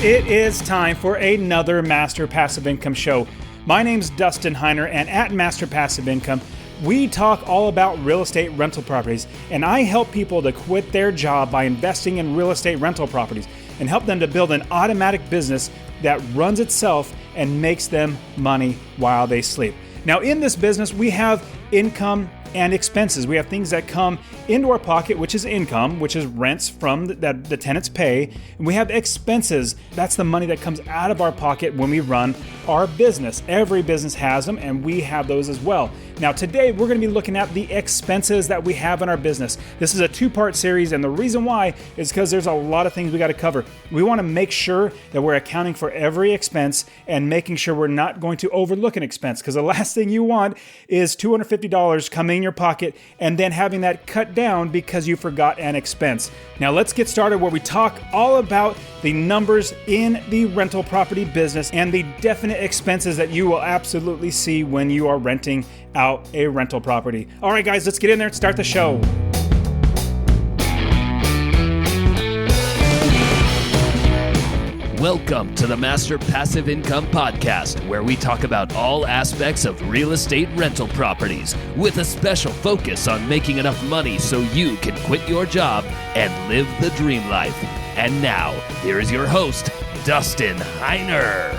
It is time for another Master Passive Income show. My name's Dustin Heiner, and at Master Passive Income, we talk all about real estate rental properties, and I help people to quit their job by investing in real estate rental properties and help them to build an automatic business that runs itself and makes them money while they sleep. Now, in this business, we have income and expenses. We have things that come into our pocket, which is income, which is rents from that the tenants pay. And we have expenses. That's the money that comes out of our pocket when we run our business. Every business has them, and we have those as well. Now, today we're going to be looking at the expenses that we have in our business. This is a two-part series, and the reason why is because there's a lot of things we got to cover. We want to make sure that we're accounting for every expense and making sure we're not going to overlook an expense, because the last thing you want is $250 coming in your pocket and then having that cut down because you forgot an expense. Now, let's get started where we talk all about the numbers in the rental property business and the definite expenses that you will absolutely see when you are renting out a rental property. All right, guys, let's get in there and start the show. Welcome to the Master Passive Income Podcast, where we talk about all aspects of real estate rental properties with a special focus on making enough money so you can quit your job and live the dream life. And now, here is your host, Dustin Heiner.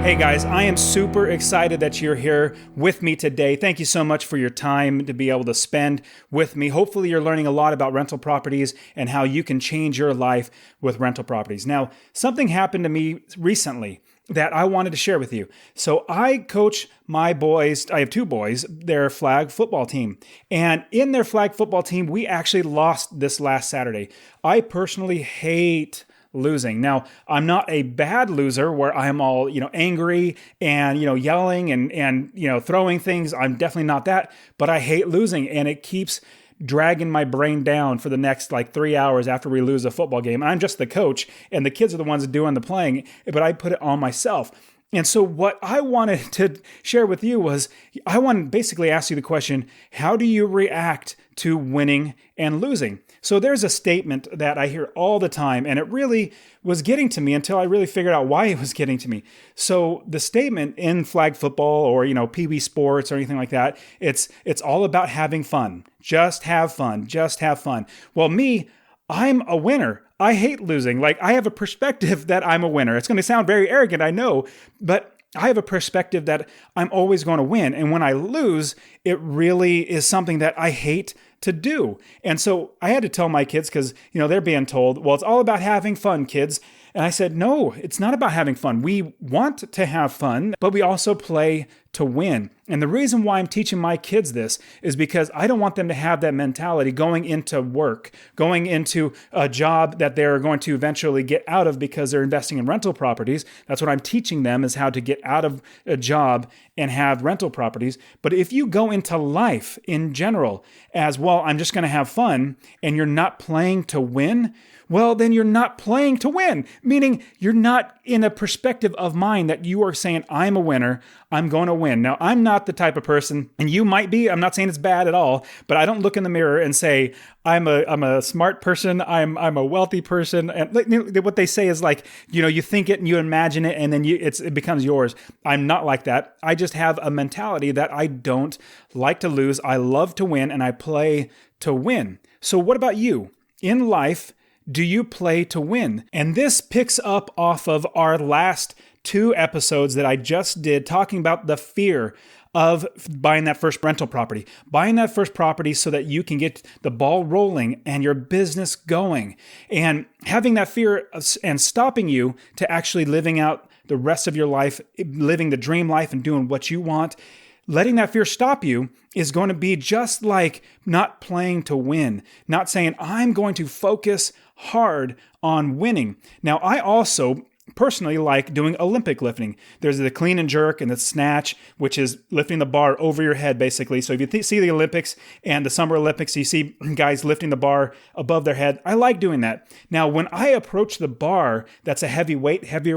Hey guys, I am super excited that you're here with me today. Thank you so much for your time to be able to spend with me. Hopefully you're learning a lot about rental properties and how you can change your life with rental properties. Now, something happened to me recently that I wanted to share with you. So I coach my boys, I have two boys, their flag football team. And in their flag football team, we actually lost this last Saturday. I personally hate losing. Now, I'm not a bad loser where I'm all, angry and, yelling and throwing things. I'm definitely not that, but I hate losing, and it keeps dragging my brain down for the next 3 hours after we lose a football game. I'm just the coach, and the kids are the ones doing the playing, but I put it on myself. And so what I wanted to share with you was, I want to basically ask you the question, how do you react to winning and losing? So there's a statement that I hear all the time, and it really was getting to me until I really figured out why it was getting to me. So the statement in flag football or, PB sports or anything like that, it's all about having fun. Just have fun. Just have fun. Well, me, I'm a winner. I hate losing. I have a perspective that I'm a winner. It's going to sound very arrogant, I know, but I have a perspective that I'm always going to win. And when I lose, it really is something that I hate to do. And so I had to tell my kids, because, they're being told, well, it's all about having fun, kids. And I said, no, it's not about having fun. We want to have fun, but we also play to win. And the reason why I'm teaching my kids this is because I don't want them to have that mentality going into work, going into a job that they're going to eventually get out of because they're investing in rental properties. That's what I'm teaching them, is how to get out of a job and have rental properties. But if you go into life in general as, well, I'm just going to have fun, and you're not playing to win, well, then you're not playing to win, meaning you're not in a perspective of mind that you are saying, I'm a winner, I'm going to win. Now, I'm not the type of person, and you might be, I'm not saying it's bad at all, but I don't look in the mirror and say, I'm a smart person, I'm a wealthy person. And what they say is you think it and you imagine it, and then it becomes yours. I'm not like that. I just have a mentality that I don't like to lose. I love to win, and I play to win. So what about you? In life, do you play to win? And this picks up off of our last two episodes that I just did, talking about the fear of buying that first rental property, buying that first property so that you can get the ball rolling and your business going, and having that fear and stopping you to actually living out the rest of your life, living the dream life and doing what you want. Letting that fear stop you is going to be just like not playing to win, not saying, I'm going to focus hard on winning. Now, I also personally like doing Olympic lifting. There's the clean and jerk and the snatch, which is lifting the bar over your head, basically. So if you see the Olympics and the Summer Olympics, you see guys lifting the bar above their head. I like doing that. Now, when I approach the bar that's a heavier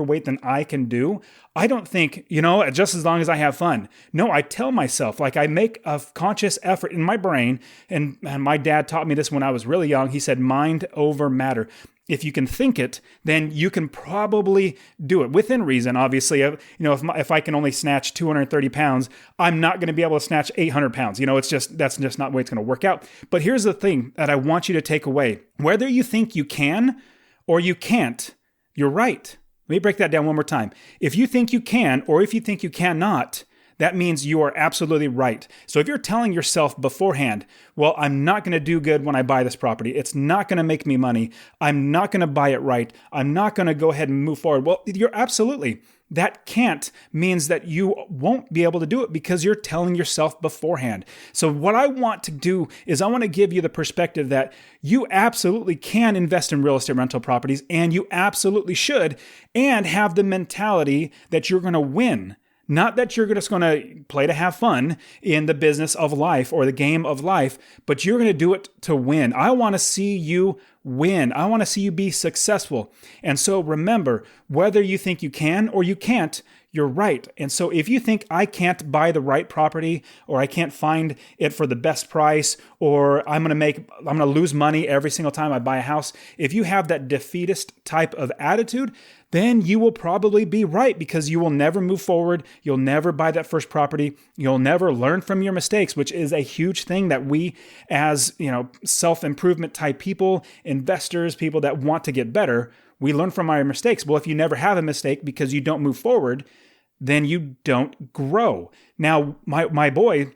weight than I can do, I don't think, just as long as I have fun. No, I tell myself, like I make a conscious effort in my brain, and my dad taught me this when I was really young. He said, mind over matter. If you can think it, then you can probably do it within reason. Obviously, if I can only snatch 230 pounds, I'm not going to be able to snatch 800 pounds. That's just not the way it's going to work out. But here's the thing that I want you to take away. Whether you think you can or you can't, you're right. Let me break that down one more time. If you think you can or if you think you cannot, that means you are absolutely right. So if you're telling yourself beforehand, well, I'm not going to do good when I buy this property. It's not going to make me money. I'm not going to buy it right. I'm not going to go ahead and move forward. Well, you're absolutely. That can't means that you won't be able to do it because you're telling yourself beforehand. So what I want to do is I want to give you the perspective that you absolutely can invest in real estate rental properties, and you absolutely should, and have the mentality that you're going to win. Not that you're just going to play to have fun in the business of life or the game of life, but you're going to do it to win. I want to see you win. I want to see you be successful. And so remember, whether you think you can or you can't, you're right. And so if you think I can't buy the right property, or I can't find it for the best price, or I'm going to lose money every single time I buy a house, if you have that defeatist type of attitude, then you will probably be right, because you will never move forward. You'll never buy that first property. You'll never learn from your mistakes, which is a huge thing that we as, self-improvement type people, investors, people that want to get better, we learn from our mistakes. Well, if you never have a mistake because you don't move forward, then you don't grow. Now, my boy,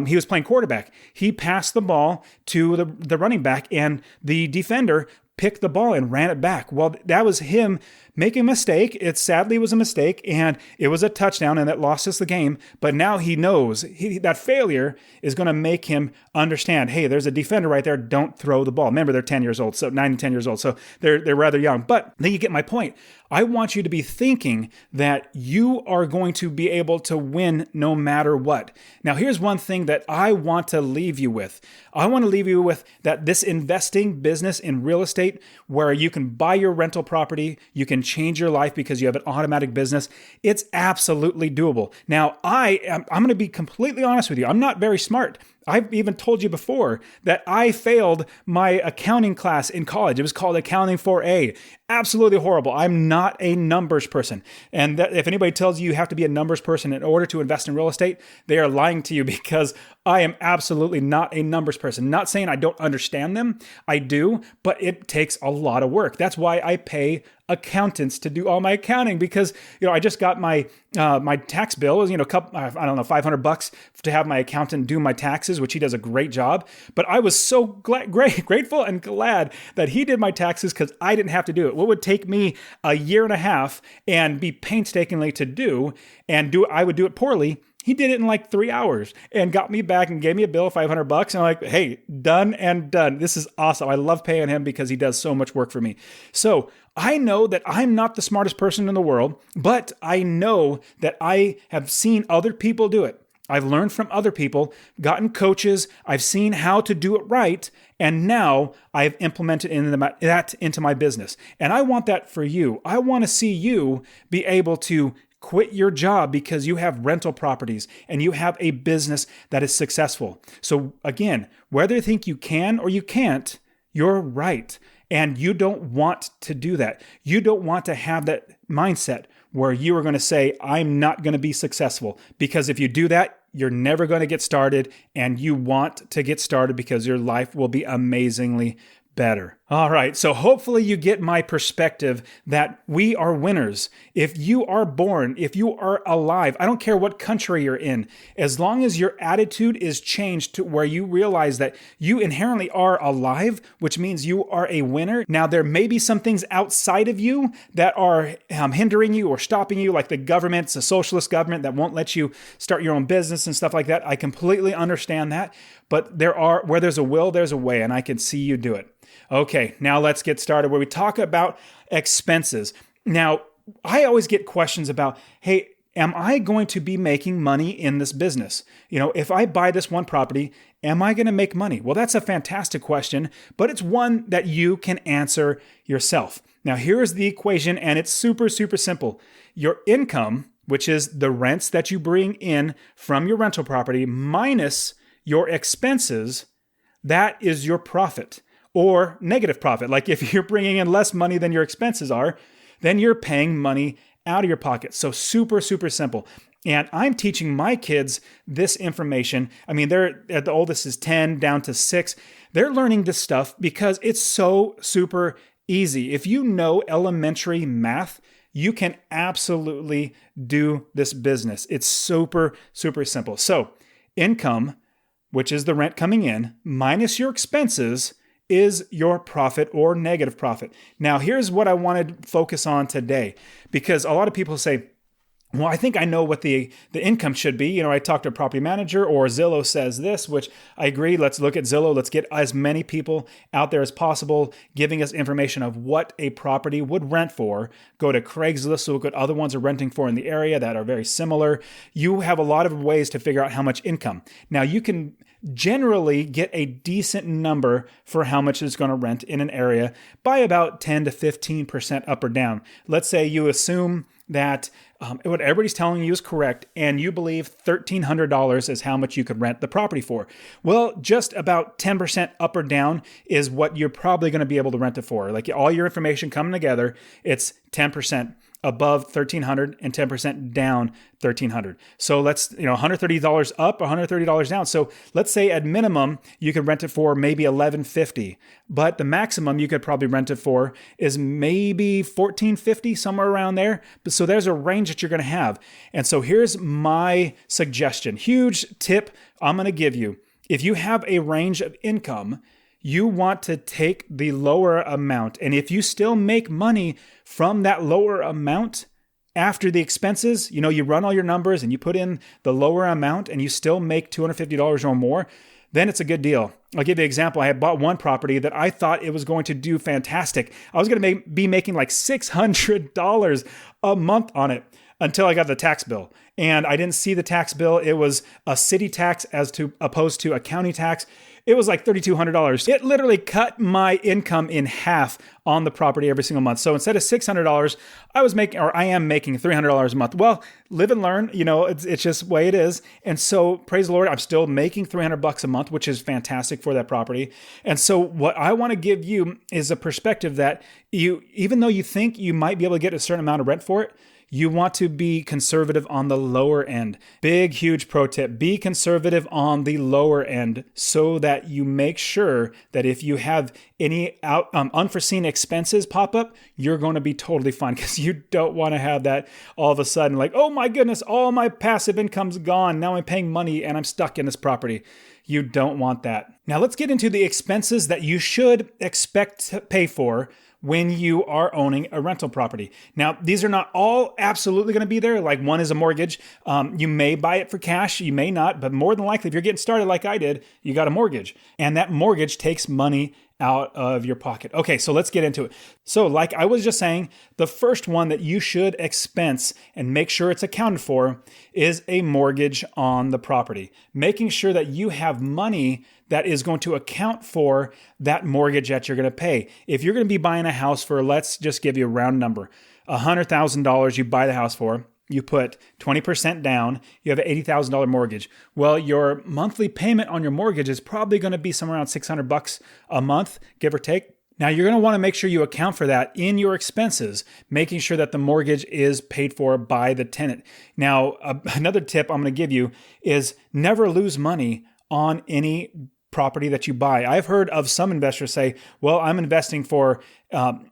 he was playing quarterback. He passed the ball to the running back, and the defender picked the ball and ran it back. Well, that was him making a mistake. It sadly was a mistake, and it was a touchdown, and that lost us the game. But now he knows that failure is going to make him understand, hey, there's a defender right there. Don't throw the ball. Remember, they're 10 years old, so 9 and 10 years old. So they're rather young. But then you get my point. I want you to be thinking that you are going to be able to win no matter what. Now, here's one thing that I want to leave you with. I want to leave you with that this investing business in real estate, where you can buy your rental property, you can change your life because you have an automatic business, it's absolutely doable. Now, I'm going to be completely honest with you. I'm not very smart. I've even told you before that I failed my accounting class in college. It was called Accounting 4A. Absolutely horrible. I'm not a numbers person. And that, if anybody tells you you have to be a numbers person in order to invest in real estate, they are lying to you, because I am absolutely not a numbers person. Not saying I don't understand them. I do, but it takes a lot of work. That's why I pay accountants to do all my accounting, because I just got my my tax bill was $500 to have my accountant do my taxes, which he does a great job. But I was so grateful and glad that he did my taxes, because I didn't have to do it. What would take me a year and a half and be painstakingly to do, I would do it poorly. He did it in like 3 hours and got me back and gave me a bill of $500. And I'm like, hey, done and done. This is awesome. I love paying him because he does so much work for me. So I know that I'm not the smartest person in the world, but I know that I have seen other people do it. I've learned from other people, gotten coaches. I've seen how to do it right. And now I've implemented that into my business. And I want that for you. I want to see you be able to quit your job because you have rental properties and you have a business that is successful. So again, whether you think you can or you can't, you're right. And you don't want to do that. You don't want to have that mindset where you are going to say, I'm not going to be successful. Because if you do that, you're never going to get started, and you want to get started because your life will be amazingly better. All right, so hopefully you get my perspective that we are winners. If you are born, if you are alive, I don't care what country you're in, as long as your attitude is changed to where you realize that you inherently are alive, which means you are a winner. Now, there may be some things outside of you that are hindering you or stopping you, like the government. It's a socialist government that won't let you start your own business and stuff like that. I completely understand that, but where there's a will, there's a way, and I can see you do it. Okay, now let's get started where we talk about expenses. Now, I always get questions about, hey, am I going to be making money in this business? If I buy this one property, am I going to make money? Well, that's a fantastic question, but it's one that you can answer yourself. Now, here's the equation, and it's super, super simple. Your income, which is the rents that you bring in from your rental property, minus your expenses, that is your profit or negative profit. Like if you're bringing in less money than your expenses are, then you're paying money out of your pocket. So super, super simple. And I'm teaching my kids this information. I mean, the oldest is 10 down to 6. They're learning this stuff because it's so super easy. If you know elementary math, you can absolutely do this business. It's super, super simple. So income, which is the rent coming in, minus your expenses, is your profit or negative profit. Now, here's what I want to focus on today, because a lot of people say, well, I think I know what the income should be. I talked to a property manager, or Zillow says this, which I agree. Let's look at Zillow. Let's get as many people out there as possible giving us information of what a property would rent for. Go to Craigslist, look what other ones are renting for in the area that are very similar. You have a lot of ways to figure out how much income. Now, you can generally get a decent number for how much is going to rent in an area by about 10 to 15% up or down. Let's say you assume that what everybody's telling you is correct, and you believe $1,300 is how much you could rent the property for. Well, just about 10% up or down is what you're probably going to be able to rent it for. Like all your information coming together, it's 10% above $1,300 and 10% down $1,300. So let's, $130 up, $130 down. So let's say at minimum, you could rent it for maybe $1,150, but the maximum you could probably rent it for is maybe $1,450, somewhere around there. So there's a range that you're going to have. And so here's my suggestion. Huge tip I'm going to give you. If you have a range of income, you want to take the lower amount. And if you still make money from that lower amount after the expenses, you run all your numbers and you put in the lower amount and you still make $250 or more, then it's a good deal. I'll give you an example. I had bought one property that I thought it was going to do fantastic. I was going to be making like $600 a month on it until I got the tax bill. And I didn't see the tax bill. It was a city tax opposed to a county tax. It was like $3,200. It literally cut my income in half on the property every single month. So instead of $600, I am making $300 a month. Well, live and learn, it's just the way it is. And so praise the Lord, I'm still making $300 a month, which is fantastic for that property. And so what I want to give you is a perspective that even though you think you might be able to get a certain amount of rent for it, you want to be conservative on the lower end. Big, huge pro tip. Be conservative on the lower end so that you make sure that if you have any unforeseen expenses pop up, you're going to be totally fine, because you don't want to have that all of a sudden like, oh my goodness, all my passive income's gone. Now I'm paying money and I'm stuck in this property. You don't want that. Now let's get into the expenses that you should expect to pay for when you are owning a rental property. Now, these are not all absolutely going to be there. Like one is a mortgage. You may buy it for cash, you may not, but more than likely, if you're getting started like I did, you got a mortgage. And that mortgage takes money out of your pocket. Okay, so let's get into it. So like I was just saying, the first one that you should expense and make sure it's accounted for is a mortgage on the property. Making sure that you have money that is going to account for that mortgage that you're going to pay. If you're going to be buying a house for, let's just give you a round number, $100,000 you buy the house for, you put 20% down, you have an $80,000 mortgage. Well, your monthly payment on your mortgage is probably going to be somewhere around $600 a month, give or take. Now, you're going to want to make sure you account for that in your expenses, making sure that the mortgage is paid for by the tenant. Now, another tip I'm going to give you is never lose money on any property that you buy. I've heard of some investors say, well, I'm investing for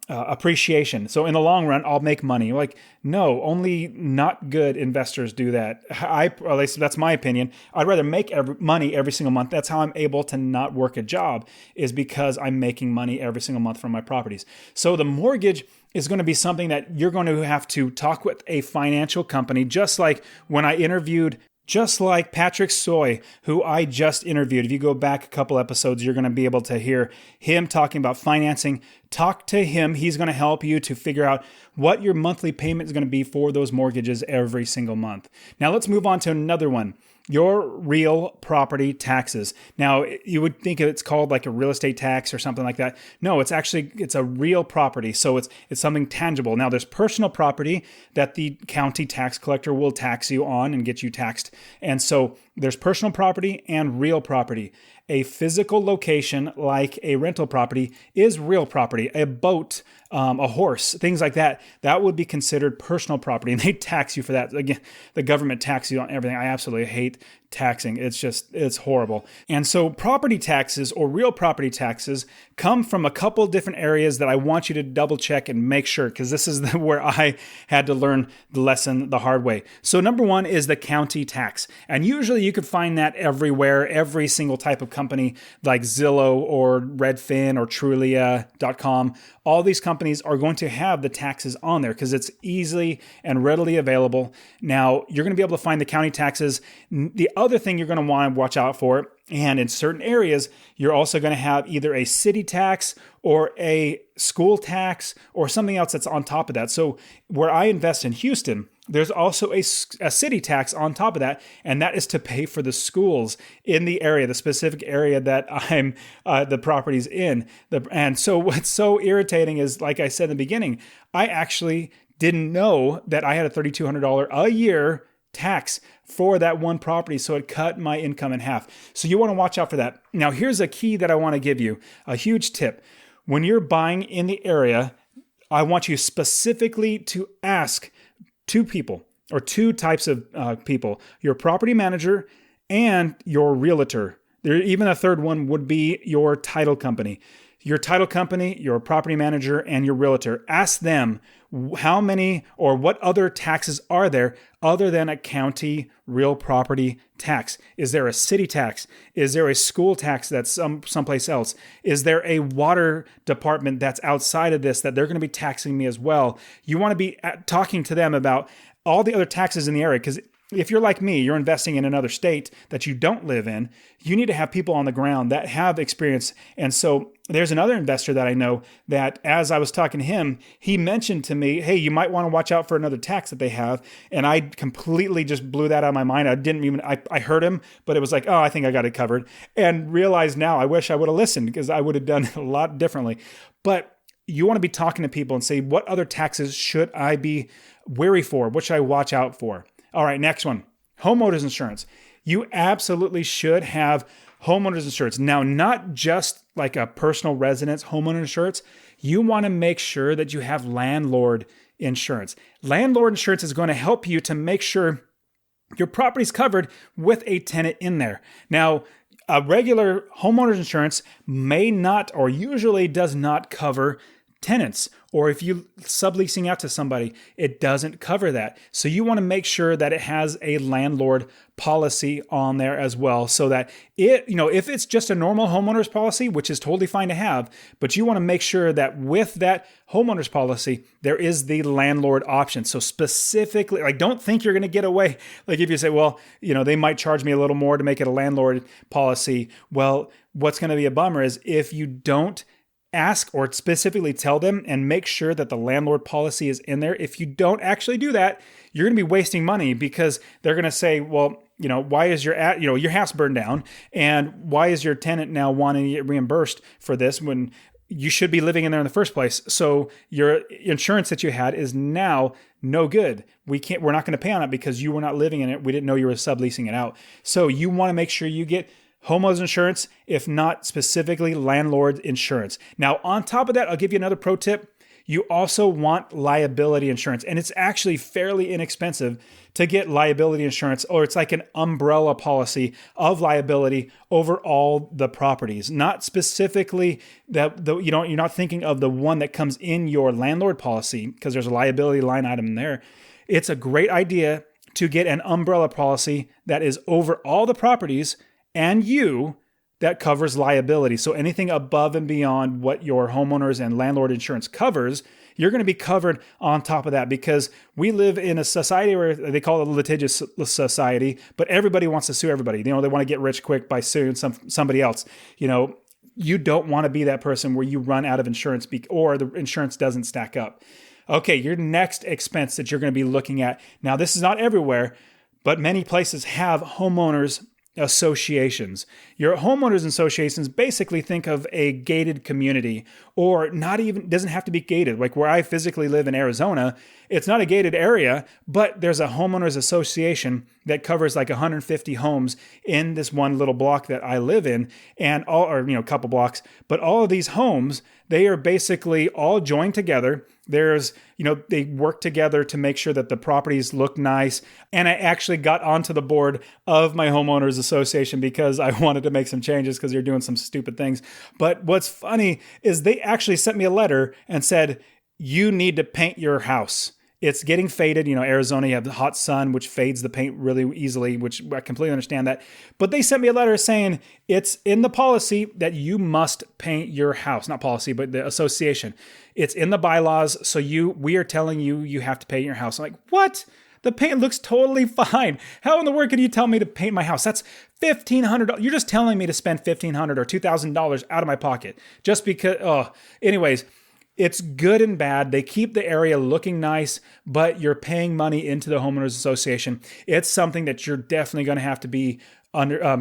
appreciation. So in the long run, I'll make money. Like, no, only not good investors do that. At least that's my opinion. I'd rather make money every single month. That's how I'm able to not work a job, is because I'm making money every single month from my properties. So the mortgage is going to be something that you're going to have to talk with a financial company, just like when I interviewed Just like Patrick Soy, who I just interviewed. If you go back a couple episodes, you're going to be able to hear him talking about financing talk to him. He's going to help you to figure out what your monthly payment is going to be for those mortgages every single month. Now let's move on to another one. Your real property taxes. Now, you would think it's called like a real estate tax or something like that. No, it's a real property. So it's something tangible. Now, there's personal property that the county tax collector will tax you on and get you taxed. And so there's personal property and real property. A physical location like a rental property is real property. A boat, a horse, things like that, that would be considered personal property, and they tax you for that. Again, the government taxes you on everything. I absolutely hate taxing. It's horrible. And so property taxes or real property taxes come from a couple different areas that I want you to double check and make sure, because this is where I had to learn the lesson the hard way. So number one is the county tax. And usually you could find that everywhere, every single type of company like Zillow or Redfin or Trulia.com. All these companies are going to have the taxes on there because it's easily and readily available. Now, you're going to be able to find the county taxes. The other thing you're going to want to watch out for, and in certain areas, you're also going to have either a city tax or a school tax or something else that's on top of that. So where I invest in Houston, there's also a city tax on top of that, and that is to pay for the schools in the area, the specific area that I'm the property's in. And so what's so irritating is, like I said in the beginning, I actually didn't know that I had a $3,200 a year tax for that one property, so it cut my income in half. So you want to watch out for that. Now, here's a key that I want to give you, a huge tip. When you're buying in the area, I want you specifically to ask two people or two types of people, your property manager and your realtor. Even a third one would be your title company. Your title company, your property manager, and your realtor. Ask them how many or what other taxes are there other than a county real property tax. Is there a city tax? Is there a school tax that's someplace else? Is there a water department that's outside of this that they're going to be taxing me as well? You want to be talking to them about all the other taxes in the area, because if you're like me, you're investing in another state that you don't live in, you need to have people on the ground that have experience. And so there's another investor that I know that, as I was talking to him, he mentioned to me, hey, you might want to watch out for another tax that they have. And I completely just blew that out of my mind. I heard him, but it was like, oh, I think I got it covered. And realized now, I wish I would have listened, because I would have done a lot differently. But you want to be talking to people and say, what other taxes should I be wary for? What should I watch out for? All right, next one, homeowners insurance. You absolutely should have homeowners insurance. Now, not just like a personal residence homeowner insurance. You want to make sure that you have landlord insurance. Landlord insurance is going to help you to make sure your property's covered with a tenant in there. Now, a regular homeowners insurance may not, or usually does not, cover tenants, or if you subleasing out to somebody, it doesn't cover that. So you want to make sure that it has a landlord policy on there as well, so that if it's just a normal homeowner's policy, which is totally fine to have, but you want to make sure that with that homeowner's policy, there is the landlord option. So specifically, like, don't think you're going to get away. Like if you say, well, they might charge me a little more to make it a landlord policy. Well, what's going to be a bummer is if you don't ask or specifically tell them and make sure that the landlord policy is in there. If you don't actually do that, you're going to be wasting money, because they're going to say, well, why is your house burned down, and why is your tenant now wanting to get reimbursed for this when you should be living in there in the first place? So your insurance that you had is now no good. We're not going to pay on it because you were not living in it. We didn't know you were subleasing it out. So you want to make sure you get homeowners insurance, if not specifically landlord insurance. Now, on top of that, I'll give you another pro tip. You also want liability insurance, and it's actually fairly inexpensive to get liability insurance, or it's like an umbrella policy of liability over all the properties. Not specifically you're not thinking of the one that comes in your landlord policy, because there's a liability line item there. It's a great idea to get an umbrella policy that is over all the properties and that covers liability. So anything above and beyond what your homeowners and landlord insurance covers, you're going to be covered on top of that, because we live in a society where they call it a litigious society, but everybody wants to sue everybody. They want to get rich quick by suing somebody else. you don't want to be that person where you run out of insurance or the insurance doesn't stack up. Okay, your next expense that you're going to be looking at. Now, this is not everywhere, but many places have homeowners associations. Your homeowners associations basically think of a gated community, or not even, doesn't have to be gated. Like where I physically live in Arizona, it's not a gated area, but there's a homeowners association that covers like 150 homes in this one little block that I live in, and a couple blocks, but all of these homes, they are basically all joined together. There's, they work together to make sure that the properties look nice. And I actually got onto the board of my homeowners association because I wanted to make some changes because they're doing some stupid things. But what's funny is they actually sent me a letter and said, you need to paint your house. It's getting faded. Arizona, you have the hot sun, which fades the paint really easily, which I completely understand that. But they sent me a letter saying it's in the policy that you must paint your house. Not policy, but the association. It's in the bylaws. So we are telling you have to paint your house. I'm like, what? The paint looks totally fine. How in the world can you tell me to paint my house? That's $1,500. You're just telling me to spend $1,500 or $2,000 out of my pocket just because. Anyways. It's good and bad. They keep the area looking nice, but you're paying money into the homeowners association. It's something that you're definitely going to have to be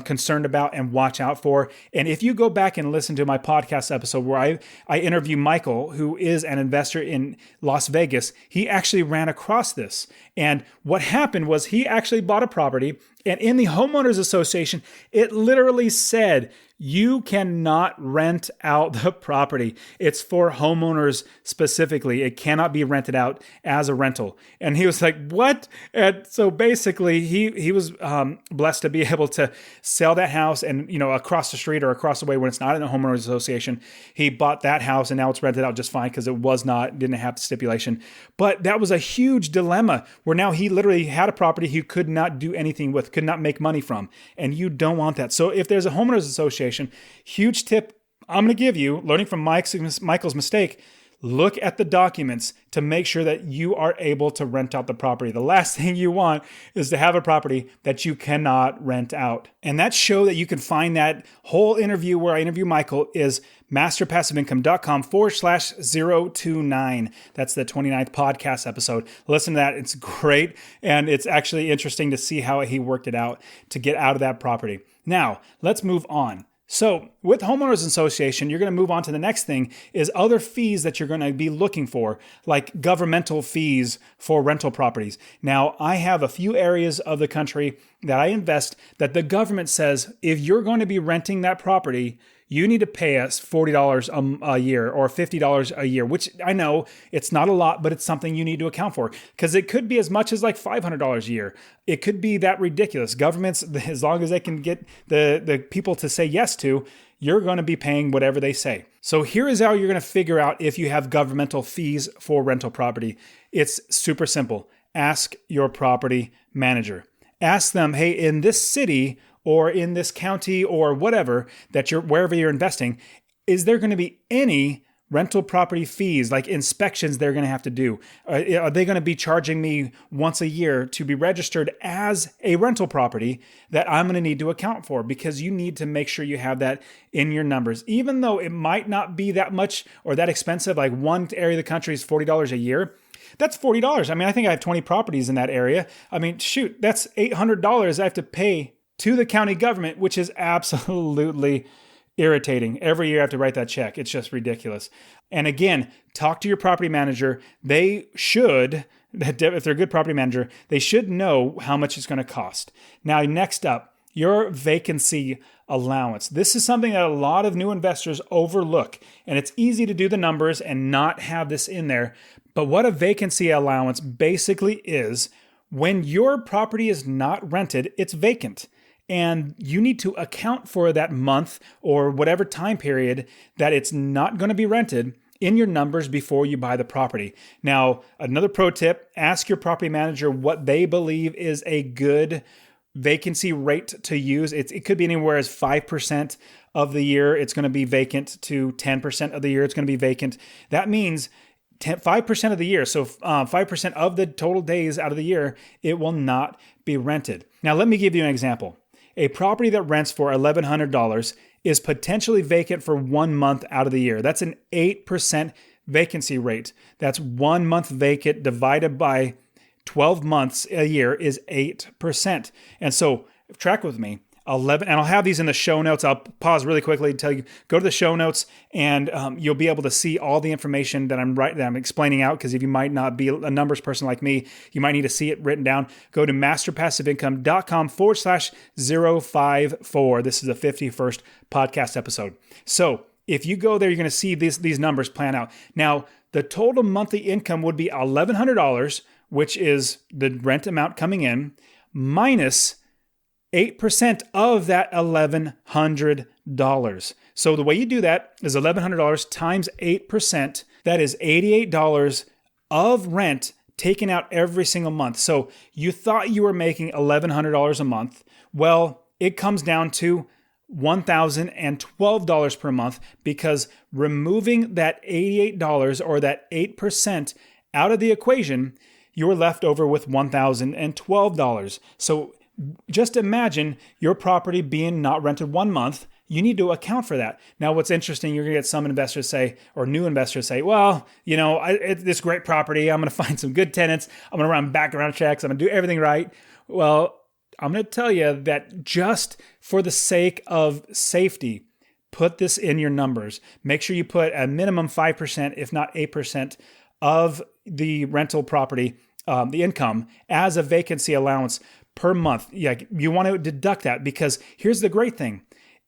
concerned about and watch out for. And if you go back and listen to my podcast episode where I interview Michael, who is an investor in Las Vegas, he actually ran across this. And what happened was he actually bought a property, and in the homeowners association, it literally said, you cannot rent out the property. It's for homeowners specifically. It cannot be rented out as a rental. And he was like, what? And so basically he was blessed to be able to sell that house and, across the street or across the way when it's not in a homeowners association. He bought that house and now it's rented out just fine because it didn't have the stipulation. But that was a huge dilemma where now he literally had a property he could not do anything with, could not make money from. And you don't want that. So if there's a homeowners association, huge tip I'm going to give you, learning from Michael's mistake, look at the documents to make sure that you are able to rent out the property. The last thing you want is to have a property that you cannot rent out. And that show that you can find that whole interview where I interview Michael is masterpassiveincome.com/029. That's the 29th podcast episode. Listen to that. It's great. And it's actually interesting to see how he worked it out to get out of that property. Now, let's move on. So with homeowners association, you're going to move on to the next thing is other fees that you're going to be looking for, like governmental fees for rental properties. Now, I have a few areas of the country that I invest that the government says, if you're going to be renting that property, you need to pay us $40 a year or $50 a year, which I know it's not a lot, but it's something you need to account for because it could be as much as like $500 a year. It could be that ridiculous. Governments, as long as they can get the people to say yes to, you're going to be paying whatever they say. So here is how you're going to figure out if you have governmental fees for rental property. It's super simple. Ask your property manager. Ask them, hey, in this city or in this county or whatever wherever you're investing, is there going to be any rental property fees, like inspections they're going to have to do? Are they going to be charging me once a year to be registered as a rental property that I'm going to need to account for? Because you need to make sure you have that in your numbers. Even though it might not be that much or that expensive, like one area of the country is $40 a year, that's $40. I mean, I think I have 20 properties in that area. I mean, shoot, that's $800 I have to pay to the county government, which is absolutely irritating. Every year I have to write that check. It's just ridiculous. And again, talk to your property manager. They should, if they're a good property manager, they should know how much it's going to cost. Now, next up, your vacancy allowance. This is something that a lot of new investors overlook, and it's easy to do the numbers and not have this in there. But what a vacancy allowance basically is, when your property is not rented, it's vacant. And you need to account for that month or whatever time period that it's not going to be rented in your numbers before you buy the property. Now, another pro tip, ask your property manager what they believe is a good vacancy rate to use. It could be anywhere as 5% of the year it's going to be vacant to 10% of the year it's going to be vacant. That means 5% of the year, so 5% of the total days out of the year, it will not be rented. Now, let me give you an example. a property that rents for $1,100 is potentially vacant for 1 month out of the year. That's an 8% vacancy rate. That's 1 month vacant divided by 12 months a year is 8%. And so track with me. 11, and I'll have these in the show notes. I'll pause really quickly to tell you, go to the show notes and you'll be able to see all the information that I'm explaining out, because if you might not be a numbers person like me, you might need to see it written down. Go to masterpassiveincome.com/054. This is the 51st podcast episode. So if you go there, you're going to see these numbers plan out. Now, the total monthly income would be $1,100, which is the rent amount coming in, minus 8% of that $1,100. So the way you do that is $1,100 times 8%. That is $88 of rent taken out every single month. So you thought you were making $1,100 a month. Well, it comes down to $1,012 per month, because removing that $88 or that 8% out of the equation, you're left over with $1,012. So just imagine your property being not rented 1 month. You need to account for that. Now, what's interesting, you're going to get some investors say, or new investors say, well, it's great property. I'm going to find some good tenants. I'm going to run background checks. I'm going to do everything right. Well, I'm going to tell you that just for the sake of safety, put this in your numbers. Make sure you put a minimum 5%, if not 8%, of the rental property, the income, as a vacancy allowance per month. Yeah, you want to deduct that, because here's the great thing.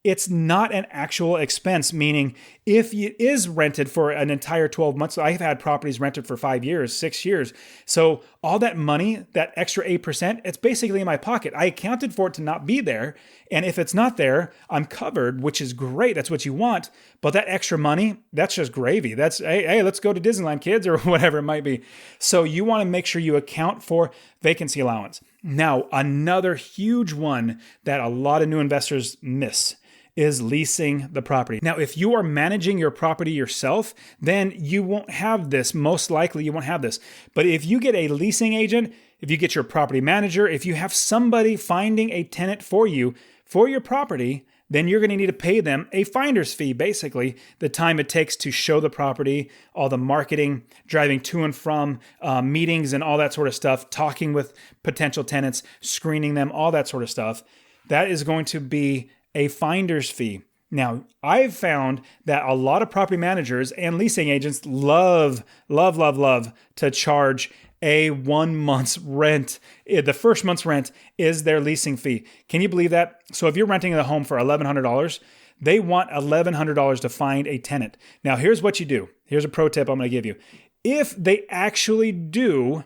It's not an actual expense, meaning if it is rented for an entire 12 months, so I've had properties rented for 5 years, 6 years. So all that money, that extra 8%, it's basically in my pocket. I accounted for it to not be there. And if it's not there, I'm covered, which is great. That's what you want. But that extra money, that's just gravy. That's, hey, let's go to Disneyland, kids, or whatever it might be. So you want to make sure you account for vacancy allowance. Now, another huge one that a lot of new investors miss is leasing the property. Now, if you are managing your property yourself, then you won't have this. Most likely you won't have this. But if you get a leasing agent, if you get your property manager, if you have somebody finding a tenant for you for your property, then you're going to need to pay them a finder's fee, basically the time it takes to show the property, all the marketing, driving to and from meetings and all that sort of stuff, talking with potential tenants, screening them, all that sort of stuff. That is going to be a finder's fee. Now, I've found that a lot of property managers and leasing agents love to charge a 1 month's rent. The first month's rent is their leasing fee. Can you believe that? So if you're renting a home for $1,100, they want $1,100 to find a tenant. Now, here's what you do. Here's a pro tip I'm going to give you. If they actually do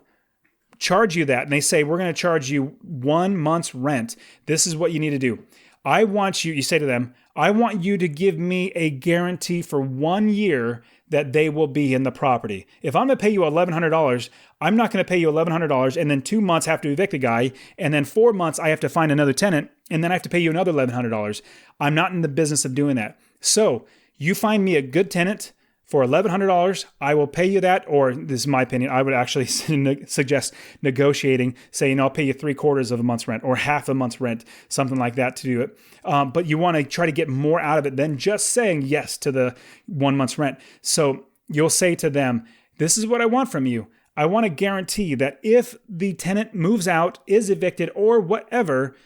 charge you that, and they say, we're going to charge you 1 month's rent, this is what you need to do. You say to them, I want you to give me a guarantee for 1 year that they will be in the property. If I'm going to pay you $1,100, I'm not going to pay you $1,100 and then 2 months have to evict the guy, and then 4 months I have to find another tenant, and then I have to pay you another $1,100. I'm not in the business of doing that. So you find me a good tenant for $1,100, I will pay you that, or this is my opinion, I would actually suggest negotiating, saying I'll pay you 3/4 of a month's rent or half a month's rent, something like that to do it. But you want to try to get more out of it than just saying yes to the 1 month's rent. So you'll say to them, this is what I want from you. I want to guarantee that if the tenant moves out, is evicted, or whatever,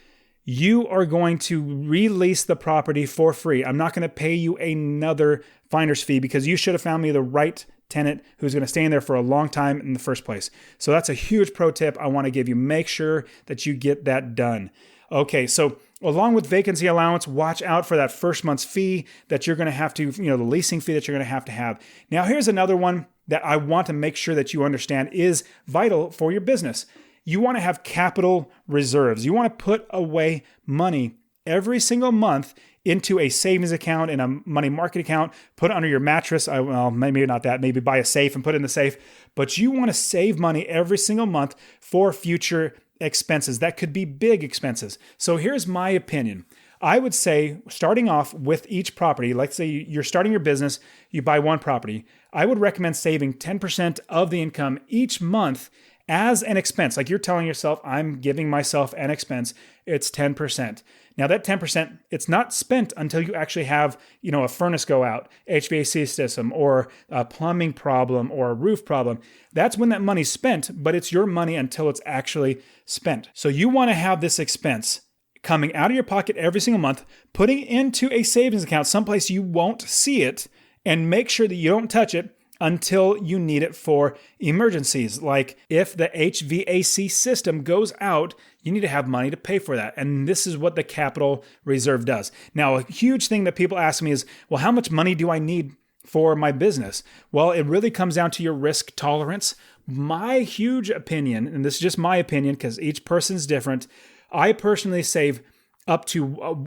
you are going to release the property for free. I'm not going to pay you another finder's fee, because you should have found me the right tenant who's going to stay in there for a long time in the first place. So that's a huge pro tip I want to give you. Make sure that you get that done. Okay, so along with vacancy allowance, watch out for that first month's fee that you're going to have to, the leasing fee that you're going to have. Now, here's another one that I want to make sure that you understand is vital for your business. You want to have capital reserves. You want to put away money every single month into a savings account and a money market account, put it under your mattress. Well, maybe not that, maybe buy a safe and put it in the safe. But you want to save money every single month for future expenses. That could be big expenses. So here's my opinion. I would say, starting off with each property, let's say you're starting your business, you buy one property, I would recommend saving 10% of the income each month as an expense. Like you're telling yourself, I'm giving myself an expense, it's 10%. Now that 10%, it's not spent until you actually have, a furnace go out, HVAC system, or a plumbing problem, or a roof problem. That's when that money's spent, but it's your money until it's actually spent. So you want to have this expense coming out of your pocket every single month, putting it into a savings account, someplace you won't see it, and make sure that you don't touch it until you need it for emergencies. Like if the HVAC system goes out, you need to have money to pay for that. And this is what the capital reserve does. Now, a huge thing that people ask me is, well, how much money do I need for my business? Well, it really comes down to your risk tolerance. My huge opinion, and this is just my opinion because each person's different, I personally save up to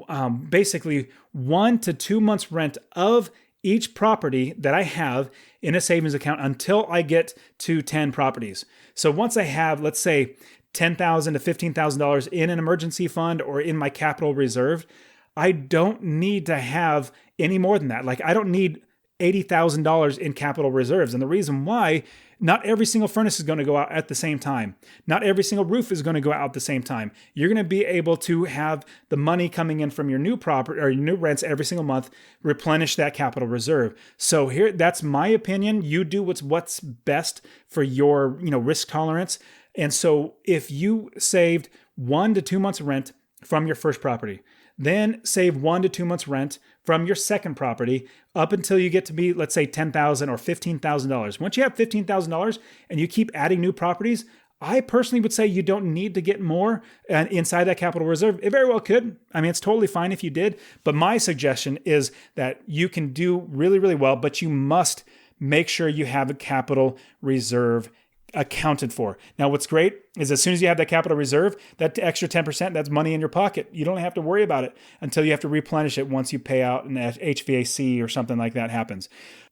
basically 1 to 2 months rent of each property that I have in a savings account until I get to 10 properties. So once I have, let's say, $10,000 to $15,000 in an emergency fund or in my capital reserve, I don't need to have any more than that. Like I don't need $80,000 in capital reserves. And the reason why, not every single furnace is going to go out at the same time. Not every single roof is going to go out at the same time. You're going to be able to have the money coming in from your new property or your new rents every single month, replenish that capital reserve. So here, that's my opinion. You do what's best for your, risk tolerance. And so if you saved 1 to 2 months rent from your first property, then save 1 to 2 months rent from your second property up until you get to be, let's say, $10,000 or $15,000. Once you have $15,000 and you keep adding new properties, I personally would say you don't need to get more inside that capital reserve. It very well could. I mean, it's totally fine if you did. But my suggestion is that you can do really, really well, but you must make sure you have a capital reserve accounted for. Now, what's great is as soon as you have that capital reserve, that extra 10%, that's money in your pocket. You don't have to worry about it until you have to replenish it once you pay out an HVAC or something like that happens.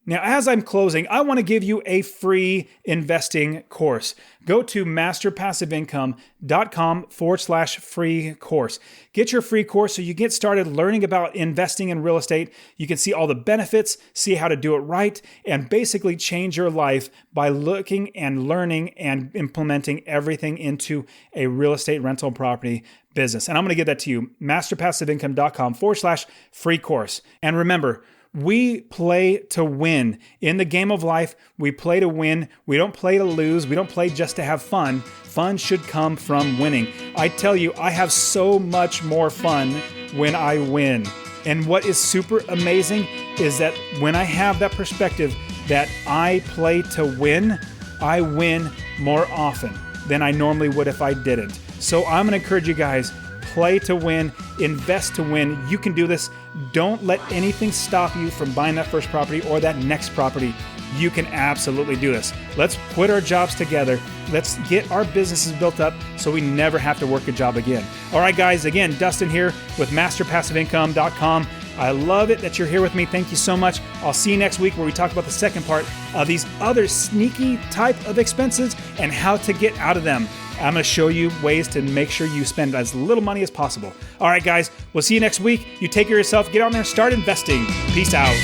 Now, as I'm closing, I want to give you a free investing course. Go to masterpassiveincome.com/free course. Get your free course so you get started learning about investing in real estate. You can see all the benefits, see how to do it right, and basically change your life by looking and learning and implementing everything into a real estate rental property business. And I'm going to give that to you, masterpassiveincome.com/free course. And remember, we play to win. In the game of life, we play to win. We don't play to lose. We don't play just to have fun. Fun should come from winning. I tell you, I have so much more fun when I win. And what is super amazing is that when I have that perspective that I play to win, I win more often than I normally would if I didn't. So I'm going to encourage you guys, play to win, invest to win. You can do this. Don't let anything stop you from buying that first property or that next property. You can absolutely do this. Let's quit our jobs together. Let's get our businesses built up so we never have to work a job again. All right, guys, again, Dustin here with masterpassiveincome.com. I love it that you're here with me. Thank you so much. I'll see you next week where we talk about the second part of these other sneaky type of expenses and how to get out of them. I'm going to show you ways to make sure you spend as little money as possible. All right, guys, we'll see you next week. You take care of yourself. Get out there and start investing. Peace out.